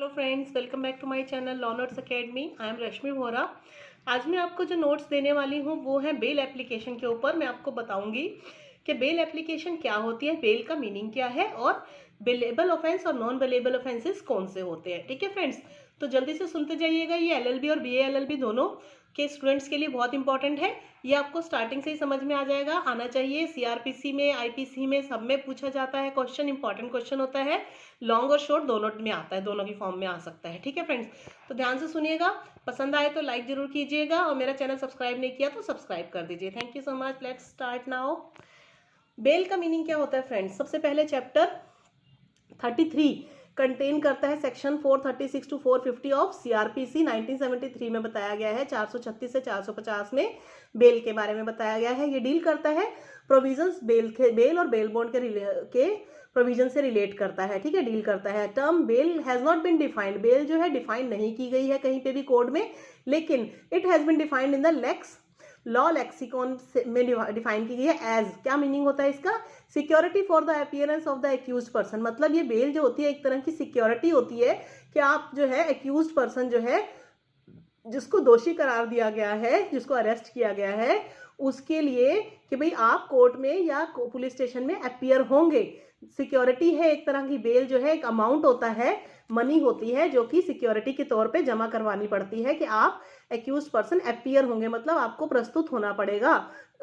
Friends, welcome back to my channel law notes academy. I am Rashmi Vora. आज मैं आपको जो नोट्स देने वाली हूँ वो है बेल एप्लीकेशन के ऊपर। मैं आपको बताऊंगी कि बेल एप्लीकेशन क्या होती है, बेल का मीनिंग क्या है और बेलेबल ऑफेंस और नॉन बेलेबल ऑफेंसेस कौन से होते हैं। ठीक है फ्रेंड्स, तो जल्दी से सुनते जाइएगा। ये एलएलबी और बीएएलएलबी दोनों के स्टूडेंट्स के लिए बहुत इंपॉर्टेंट है। ये आपको स्टार्टिंग से ही समझ में आ जाएगा, आना चाहिए। सीआरपीसी में, आईपीसी में, सब में पूछा जाता है क्वेश्चन, इंपॉर्टेंट क्वेश्चन होता है। लॉन्ग और शॉर्ट दोनों में आता है, दोनों की फॉर्म में आ सकता है। ठीक है फ्रेंड्स, तो ध्यान से सुनिएगा। पसंद आए तो लाइक जरूर कीजिएगा और मेरा चैनल सब्सक्राइब नहीं किया तो सब्सक्राइब कर दीजिए। Thank you so much. Let's start now. Bail का मीनिंग क्या होता है फ्रेंड्स? सबसे पहले चैप्टर 33 कंटेन करता है सेक्शन 436 टू 450 ऑफ सीआरपीसी। 1973 में बताया गया है। 436 से 450 में बेल के बारे में बताया गया है। ये डील करता है प्रोविजंस बेल और बेल बॉन्ड के प्रोविजन से रिलेट करता है। ठीक है, डील करता है। Term bail has not been defined, bail जो है डिफाइन नहीं की गई है कहीं पे भी कोड में, लेकिन it has been defined in the lex law lexicon में डिफाइन की गई है एज। क्या मीनिंग होता है इसका? Security for the appearance of the accused person. मतलब ये बेल जो होती है एक तरह की सिक्योरिटी होती है कि आप जो है एक्यूज पर्सन जो है, जिसको दोषी करार दिया गया है, जिसको अरेस्ट किया गया है, उसके लिए कि भाई आप कोर्ट में या पुलिस स्टेशन में अपीयर होंगे। सिक्योरिटी है एक तरह की। बेल जो है एक अमाउंट होता है, मनी होती है जो कि सिक्योरिटी के तौर पे जमा करवानी पड़ती है कि आप एक्यूज पर्सन अपीयर होंगे, मतलब आपको प्रस्तुत होना पड़ेगा।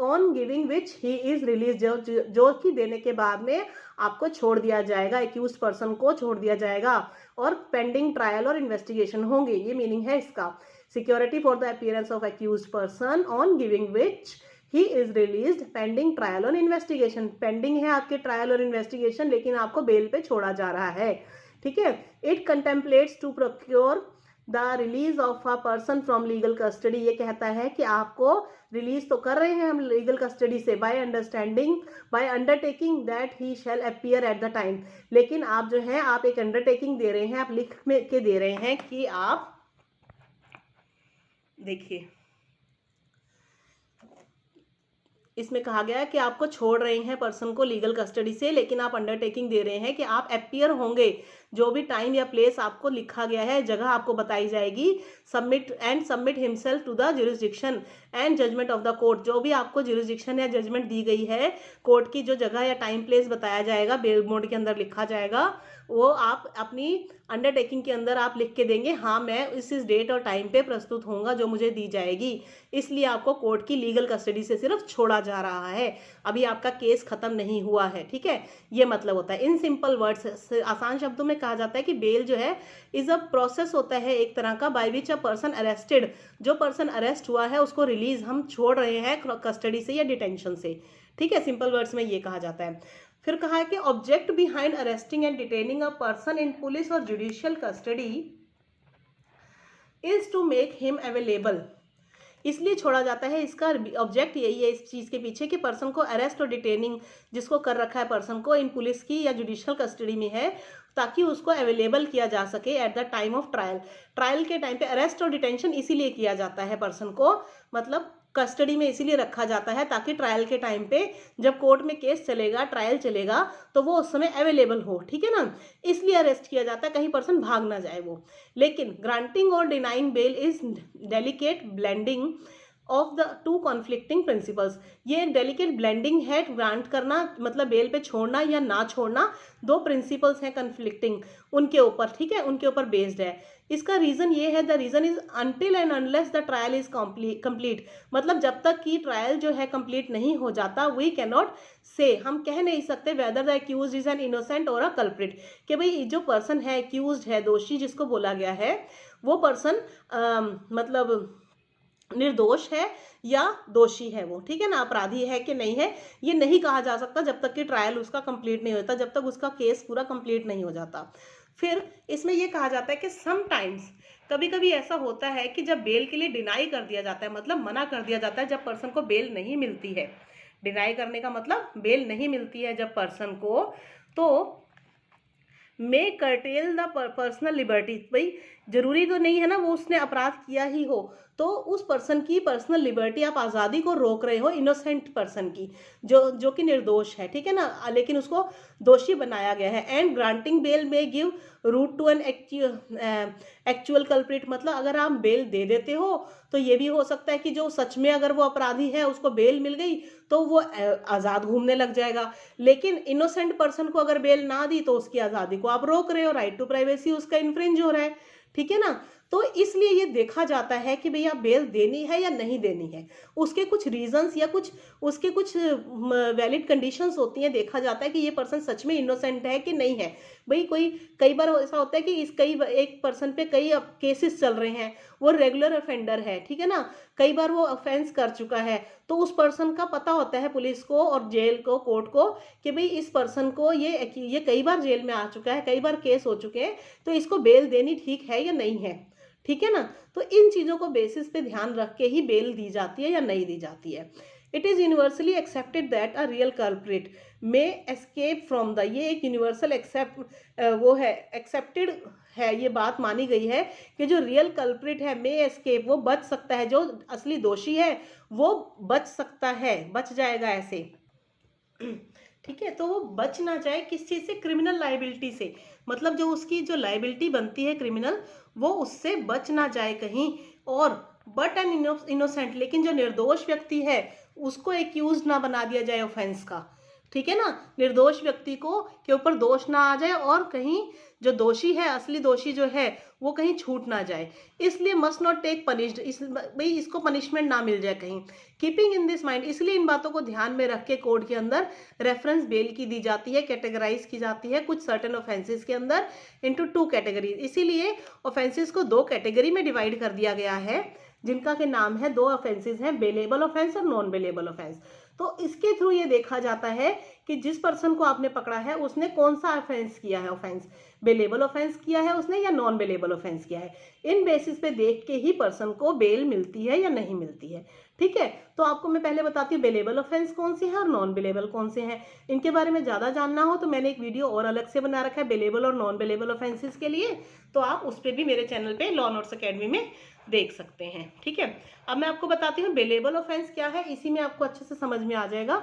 On giving which he is release, जो कि देने के बाद में आपको छोड़ दिया जाएगा, एक्यूज पर्सन को छोड़ दिया जाएगा और पेंडिंग ट्रायल और इन्वेस्टिगेशन होंगे। ये मीनिंग है इसका। Security for the appearance of accused person on giving which he is released pending trial और इन्वेस्टिगेशन। पेंडिंग है आपके ट्रायल और इन्वेस्टिगेशन, लेकिन आपको बेल पे छोड़ा जा रहा है। ठीक है। It contemplates to procure the release of a person from legal custody. ये कहता है कि आपको रिलीज तो कर रहे हैं हम लीगल कस्टडी से by undertaking that he shall appear at the time. लेकिन आप जो है, आप एक अंडरटेकिंग दे रहे हैं, आप लिख के दे रहे हैं कि आप देखिए, इसमें कहा गया है कि आपको छोड़ रहे हैं पर्सन को लीगल कस्टडी से, लेकिन आप अंडरटेकिंग दे रहे हैं कि आप अपीयर होंगे। जो भी टाइम या प्लेस आपको लिखा गया है, जगह आपको बताई जाएगी। Submit himself to the jurisdiction and judgment of the court. जो भी आपको जुरिस्डिक्शन या जजमेंट दी गई है, कोर्ट की जो जगह या टाइम प्लेस बताया जाएगा, बेल बॉन्ड के अंदर लिखा जाएगा, वो आप अपनी अंडरटेकिंग के अंदर आप लिख के देंगे, हाँ मैं इस डेट और टाइम पे प्रस्तुत होऊंगा जो मुझे दी जाएगी। इसलिए आपको कोर्ट की लीगल कस्टडी से सिर्फ छोड़ा जा रहा है, अभी आपका केस खत्म नहीं हुआ है। ठीक है, ये मतलब होता है। इन सिंपल वर्ड्स, आसान शब्दों में कहा जाता है कि बेल जो है इज अ प्रोसेस होता है एक तरह का, by which a person arrested, जो पर्सन अरेस्ट हुआ है उसको रिलीज हम छोड़ रहे हैं कस्टडी से या डिटेंशन से। ठीक है, सिंपल वर्ड्स में ये कहा जाता है। फिर कहा है कि object behind arresting and detaining a person in police और judicial custody is to make him available. इसलिए छोड़ा जाता है, इसका ऑब्जेक्ट यही है इस चीज के पीछे कि पर्सन को अरेस्ट और डिटेनिंग जिसको कर रखा है पर्सन को इन पुलिस की या जुडिशियल कस्टडी में है, ताकि उसको अवेलेबल किया जा सके eight the time of trial. Trial के टाइम पे अरेस्ट और डिटेंशन इसीलिए किया जाता है पर्सन को, मतलब कस्टडी में इसीलिए रखा जाता है ताकि ट्रायल के टाइम पे जब कोर्ट में केस चलेगा, ट्रायल चलेगा, तो वो उस समय अवेलेबल हो। ठीक है ना, इसलिए अरेस्ट किया जाता है, कहीं पर्सन भाग ना जाए वो। लेकिन ग्रांटिंग और denying bail is delicate blending of the two conflicting principles. ये एक डेलिकेट ब्लेंडिंग है। ग्रांट करना मतलब बेल पे छोड़ना या ना छोड़ना, दो प्रिंसिपल्स हैं कॉन्फ्लिक्टिंग, उनके ऊपर, ठीक है, उनके ऊपर बेस्ड है। इसका रीजन ये है, the reason is until and unless the trial is complete. मतलब जब तक कि ट्रायल जो है कंप्लीट नहीं हो जाता, वी कैन नॉट से, हम कह नहीं सकते whether the accused is an innocent और अ कल्प्रिट, कि भाई जो पर्सन है एक्यूज है, दोषी जिसको बोला गया है, वो पर्सन मतलब निर्दोष है या दोषी है वो। ठीक है ना, अपराधी है कि नहीं है, ये नहीं कहा जा सकता जब तक कि ट्रायल उसका कंप्लीट नहीं होता, जब तक उसका केस पूरा कंप्लीट नहीं हो जाता। फिर इसमें यह कहा जाता है कि समटाइम्स, कभी कभी ऐसा होता है कि जब बेल के लिए डिनाई कर दिया जाता है, मतलब मना कर दिया जाता है, जब पर्सन को बेल नहीं मिलती है। डिनाई करने का मतलब बेल नहीं मिलती है जब पर्सन को, तो मे कर्टेल द पर्सनल लिबर्टी। भाई जरूरी तो नहीं है ना वो उसने अपराध किया ही हो, तो उस पर्सन की पर्सनल लिबर्टी, आप आज़ादी को रोक रहे हो इनोसेंट पर्सन की, जो कि निर्दोष है, ठीक है ना, लेकिन उसको दोषी बनाया गया है। एंड ग्रांटिंग बेल में give root to an actual culprit, मतलब अगर आप बेल दे देते हो तो ये भी हो सकता है कि जो सच में अगर वो अपराधी है उसको बेल मिल गई तो वो आज़ाद घूमने लग जाएगा, लेकिन इनोसेंट पर्सन को अगर बेल ना दी तो उसकी आज़ादी को आप रोक रहे हो, राइट टू प्राइवेसी उसका इन्फ्रिंज हो रहा है, ठीक है ना। तो इसलिए ये देखा जाता है कि भैया बेल देनी है या नहीं देनी है, उसके कुछ रीजंस या कुछ उसके कुछ वैलिड कंडीशंस होती हैं, देखा जाता है कि ये पर्सन सच में इनोसेंट है कि नहीं है। भाई कई बार ऐसा होता है कि एक पर्सन पे कई केसेस चल रहे हैं, वो रेगुलर ऑफेंडर है, ठीक है ना, कई बार वो ऑफेंस कर चुका है, तो उस पर्सन का पता होता है पुलिस को और जेल को, कोर्ट को, कि भाई इस पर्सन को ये कई बार जेल में आ चुका है, कई बार केस हो चुके हैं, तो इसको बेल देनी ठीक है या नहीं है, ठीक है ना। तो इन चीज़ों को बेसिस पे ध्यान रख के ही बेल दी जाती है या नहीं दी जाती है। It is universally accepted that a real culprit may escape from the, ये एक यूनिवर्सल एक्सेप्टेड है, ये बात मानी गई है कि जो रियल कल्प्रिट है मे एस्केप, वो बच सकता है, जो असली दोषी है वो बच सकता है, बच जाएगा ऐसे, ठीक है। तो वो बच ना जाए किस चीज़ से, क्रिमिनल लाइबिलिटी से, मतलब जो उसकी जो लाइबिलिटी बनती है क्रिमिनल, वो उससे बच ना जाए कहीं। और बट एन इनोसेंट, लेकिन जो निर्दोष व्यक्ति है उसको एक्यूज ना बना दिया जाए ऑफेंस का, ठीक है ना, निर्दोष व्यक्ति को के ऊपर दोष ना आ जाए और कहीं जो दोषी है, असली दोषी जो है वो कहीं छूट ना जाए, इसलिए मस्ट नॉट टेक पनिश्ड, भाई इसको पनिशमेंट ना मिल जाए कहीं। कीपिंग इन दिस माइंड, इसलिए इन बातों को ध्यान में रख के कोड के अंदर रेफरेंस बेल की दी जाती है, कैटेगराइज की जाती है कुछ सर्टेन ऑफेंसेस के अंदर इनटू 2 कैटेगरीज, इसीलिए ऑफेंसेस को 2 कैटेगरी में डिवाइड कर दिया गया है, जिनका के नाम है, 2 ऑफेंसेस हैं, बेलेबल ऑफेंस और नॉन बेलेबल ऑफेंस। तो इसके थ्रू ये देखा जाता है कि जिस पर्सन को आपने पकड़ा है उसने कौन सा ऑफेंस किया है, ऑफेंस बेलेबल ऑफेंस किया है उसने या नॉन बेलेबल ऑफेंस किया है, इन बेसिस पे देख के ही पर्सन को बेल मिलती है या नहीं मिलती है, ठीक है। तो आपको मैं पहले बताती हूँ बेलेबल ऑफेंस कौन से हैं और नॉन बेलेबल कौन से हैं। इनके बारे में ज़्यादा जानना हो तो मैंने एक वीडियो और अलग से बना रखा है बेलेबल और नॉन बेलेबल ऑफेंसेस के लिए, तो आप उस पर भी मेरे चैनल पे लॉ नोट्स अकेडमी में देख सकते हैं, ठीक है। अब मैं आपको बताती हूँ बेलेबल ऑफेंस क्या है, इसी में आपको अच्छे से समझ में आ जाएगा।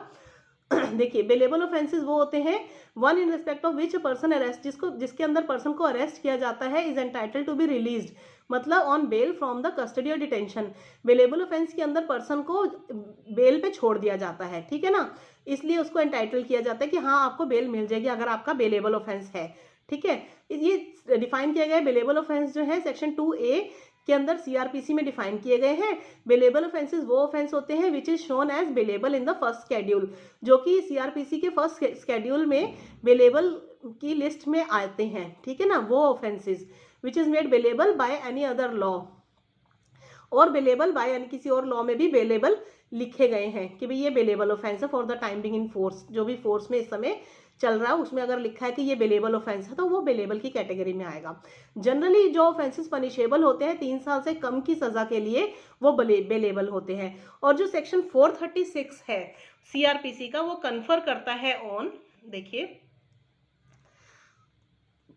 देखिए बेलेबल ऑफेंसेस वो होते हैं, one in respect of which person arrest, जिसके अंदर पर्सन को अरेस्ट किया जाता है, is entitled to be released, मतलब on bail from the custody और डिटेंशन। बेलेबल ऑफेंस के अंदर पर्सन को बेल पे छोड़ दिया जाता है, ठीक है ना, इसलिए उसको एंटाइटल किया जाता है कि हाँ आपको बेल मिल जाएगी अगर आपका बेलेबल ऑफेंस है, ठीक है। ये डिफाइन किया गया है, बेलेबल ऑफेंस जो है सेक्शन 2A के अंदर सीआरपीसी में डिफाइन किए गए हैं। बेलेबल ऑफेंसेस वो ऑफेंस होते हैं which is shown as bailable in the first schedule, जो कि सीआरपीसी के फर्स्ट शेड्यूल में बेलेबल की लिस्ट में आते हैं, ठीक है ना, वो offences which is made bailable by any other law, और बेलेबल बाय यानी किसी और लॉ में भी बेलेबल लिखे गए हैं कि भाई ये बेलेबल ऑफेंस है for the time being in force, जो भी फोर्स में इस समय चल रहा है उसमें अगर लिखा है कि ये बेलेबल ऑफेंस है तो वो बेलेबल की कैटेगरी में आएगा। जनरली जो ऑफेंसेस पनिशेबल होते हैं 3 साल से कम की सजा के लिए वो बेलेबल होते हैं। और जो सेक्शन 436 है सीआरपीसी का वो कन्फर करता है ऑन, देखिए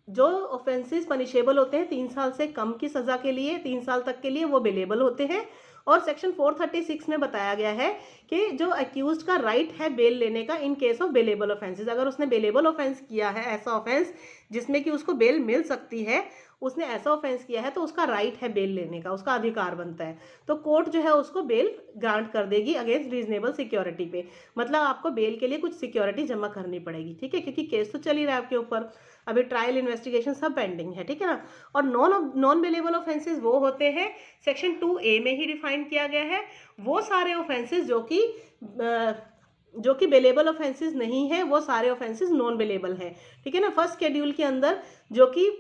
जो ऑफेंसेस पनिशेबल होते हैं 3 साल से कम की सजा के लिए, 3 साल तक के लिए वो बेलेबल होते हैं। और सेक्शन 436 में बताया गया है कि जो अक्यूज्ड का राइट है बेल लेने का in case of bailable offences, अगर उसने बेलेबल ऑफेंस किया है, ऐसा ऑफेंस जिसमें कि उसको बेल मिल सकती है, उसने ऐसा ऑफेंस किया है तो उसका राइट है बेल लेने का, उसका अधिकार बनता है, तो कोर्ट जो है उसको बेल ग्रांट कर देगी अगेंस्ट रीजनेबल सिक्योरिटी पे, मतलब आपको बेल के लिए कुछ सिक्योरिटी जमा करनी पड़ेगी, ठीक है, क्योंकि केस तो चल ही रहा है आपके ऊपर, अभी ट्रायल इन्वेस्टिगेशन सब पेंडिंग है, ठीक है ना। और नॉन बेलेबल ऑफेंसेस वो होते हैं सेक्शन 2A में ही डिफाइन किया गया है, वो सारे ऑफेंसेस जो कि बेलेबल ऑफेंसेस नहीं है, वो सारे ऑफेंसेस नॉन बेलेबल हैं, ठीक है ना। फर्स्ट शेड्यूल के अंदर जो कि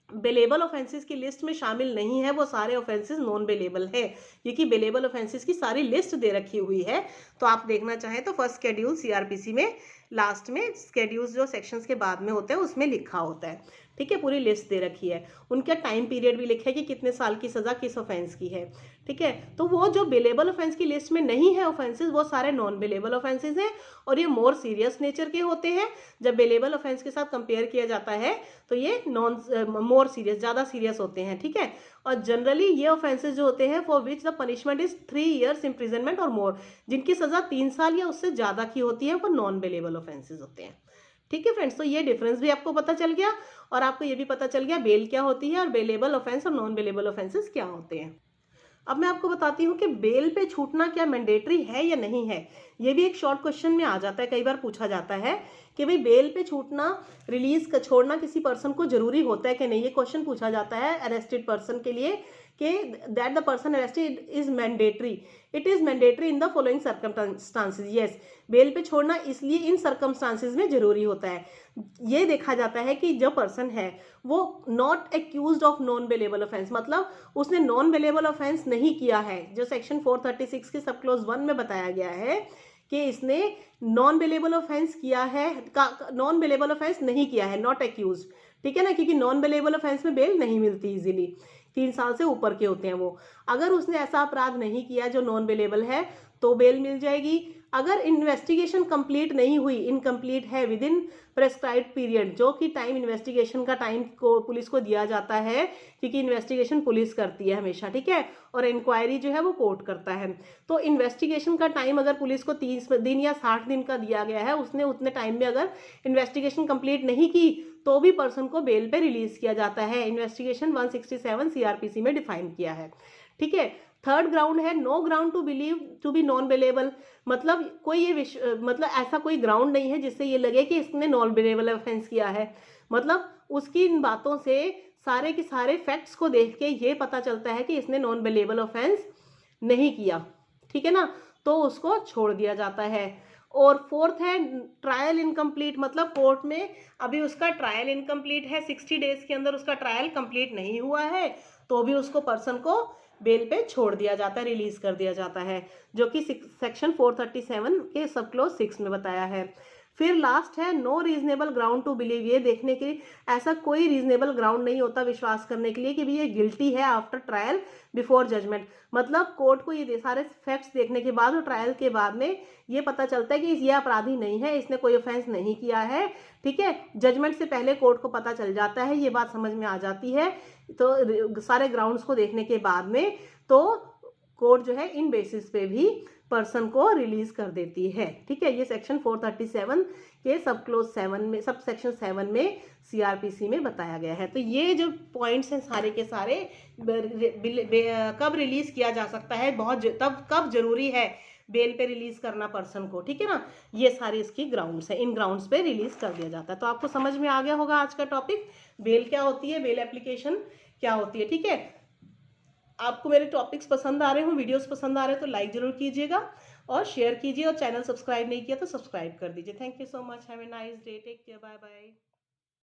बेलेबल ऑफेंसेस की लिस्ट में शामिल नहीं है वो सारे ऑफेंसेस नॉन बेलेबल है, क्योंकि बेलेबल ऑफेंसेस की सारी लिस्ट दे रखी हुई है, तो आप देखना चाहें तो फर्स्ट शेड्यूल सीआरपीसी में लास्ट में शेड्यूल्स जो सेक्शंस के बाद में होते हैं उसमें लिखा होता है, ठीक है, पूरी लिस्ट दे रखी है, उनका टाइम पीरियड भी लिखा है कि कितने साल की सज़ा किस ऑफेंस की है, ठीक है। तो वो जो बेलेबल ऑफेंस की लिस्ट में नहीं है ऑफेंसेस, वो सारे नॉन बेलेबल ऑफेंसेस हैं और ये मोर सीरियस नेचर के होते हैं। जब बेलेबल ऑफेंस के साथ कंपेयर किया जाता है तो ये मोर सीरियस, ज़्यादा सीरियस होते हैं, ठीक है। और जनरली ये ऑफेंसेस जो होते हैं for which the punishment is 3 years imprisonment और मोर, जिनकी सजा 3 साल या उससे ज़्यादा की होती है, वो नॉन बेलेबल ऑफेंसेस होते हैं। ठीक है फ्रेंड्स, तो ये डिफरेंस भी आपको पता चल गया और आपको ये भी पता चल गया बेल क्या होती है और बेलेबल ऑफेंस और नॉन बेलेबल ऑफेंसेस क्या होते हैं। अब मैं आपको बताती हूँ कि बेल पे छूटना क्या मैंडेटरी है या नहीं है। ये भी एक शॉर्ट क्वेश्चन में आ जाता है, कई बार पूछा जाता है कि भाई बेल पे छूटना, छोड़ना किसी पर्सन को जरूरी होता है कि नहीं। ये क्वेश्चन पूछा जाता है अरेस्टेड पर्सन के लिए कि that the person arrested is mandatory, it is mandatory in the following circumstances. Yes, bail पे छोड़ना इसलिए इन सर्कमस्टांसेस में जरूरी होता है। ये देखा जाता है कि जो पर्सन है वो not accused of non bailable offence, मतलब उसने नॉन बेलेबल ऑफेंस नहीं किया है, जो सेक्शन 436 के सब क्लोज 1 में बताया गया है कि इसने नॉन बेलेबल ऑफेंस किया है, नॉन बेलेबल ऑफेंस नहीं किया है, नॉट एक्यूज, ठीक है ना, क्योंकि नॉन बेलेबल ऑफेंस में बेल नहीं मिलती इजीली, 3 साल से ऊपर के होते हैं वो। अगर उसने ऐसा अपराध नहीं किया जो नॉन बेलेबल है तो बेल मिल जाएगी। अगर इन्वेस्टिगेशन कंप्लीट नहीं हुई, इनकम्प्लीट है विद इन प्रेस्क्राइब्ड पीरियड, जो कि टाइम इन्वेस्टिगेशन का टाइम को पुलिस को दिया जाता है, क्योंकि इन्वेस्टिगेशन पुलिस करती है हमेशा, ठीक है, और इंक्वायरी जो है वो कोर्ट करता है। तो इन्वेस्टिगेशन का टाइम अगर पुलिस को 30 दिन या 60 दिन का दिया गया है, उसने उतने टाइम में अगर इन्वेस्टिगेशन कंप्लीट नहीं की तो भी पर्सन को बेल पे रिलीज किया जाता है। इन्वेस्टिगेशन 167 सीआरपीसी में डिफाइन किया है, ठीक है। थर्ड ग्राउंड है no ground to believe to be non bailable, मतलब कोई ये मतलब ऐसा कोई ग्राउंड नहीं है जिससे ये लगे कि इसने नॉन बेलेबल ऑफेंस किया है, मतलब उसकी इन बातों से, सारे के सारे फैक्ट्स को देख के ये पता चलता है कि इसने नॉन बेलेबल ऑफेंस नहीं किया, ठीक है ना, तो उसको छोड़ दिया जाता है। और फोर्थ है ट्रायल इनकम्प्लीट, मतलब कोर्ट में अभी उसका ट्रायल इनकम्प्लीट है, 60 डेज के अंदर उसका ट्रायल कंप्लीट नहीं हुआ है, तो भी उसको पर्सन को बेल पे छोड़ दिया जाता है, रिलीज कर दिया जाता है, जो कि सेक्शन 437 के सब क्लोज 6 में बताया है। फिर लास्ट है no reasonable ground to believe, ये देखने के लिए ऐसा कोई रीजनेबल ग्राउंड नहीं होता विश्वास करने के लिए कि भी ये गिल्टी है आफ्टर ट्रायल बिफोर जजमेंट, मतलब कोर्ट को ये सारे फैक्ट्स देखने के बाद और ट्रायल के बाद में ये पता चलता है कि ये अपराधी नहीं है, इसने कोई ऑफेंस नहीं किया है, ठीक है। जजमेंट से पहले कोर्ट को पता चल जाता है, ये बात समझ में आ जाती है, तो सारे ग्राउंड्स को देखने के बाद में तो कोर्ट जो है इन बेसिस पे भी पर्सन को रिलीज कर देती है, ठीक है। ये सेक्शन 437 के सब क्लोज 7 में, सब सेक्शन 7 में सीआरपीसी में बताया गया है। तो ये जो पॉइंट्स हैं सारे के सारे, कब रिलीज किया जा सकता है, बहुत तब कब जरूरी है बेल पे रिलीज करना पर्सन को, ठीक है ना, ये सारे इसकी ग्राउंड्स हैं, इन ग्राउंड्स पे रिलीज कर दिया जाता है। तो आपको समझ में आ गया होगा आज का टॉपिक, बेल क्या होती है, बेल एप्लीकेशन क्या होती है, ठीक है। आपको मेरे टॉपिक्स पसंद आ रहे हो, वीडियोस पसंद आ रहे हो तो लाइक जरूर कीजिएगा और शेयर कीजिए, और चैनल सब्सक्राइब नहीं किया तो सब्सक्राइब कर दीजिए। Thank you so much, have a nice day, take care, bye bye.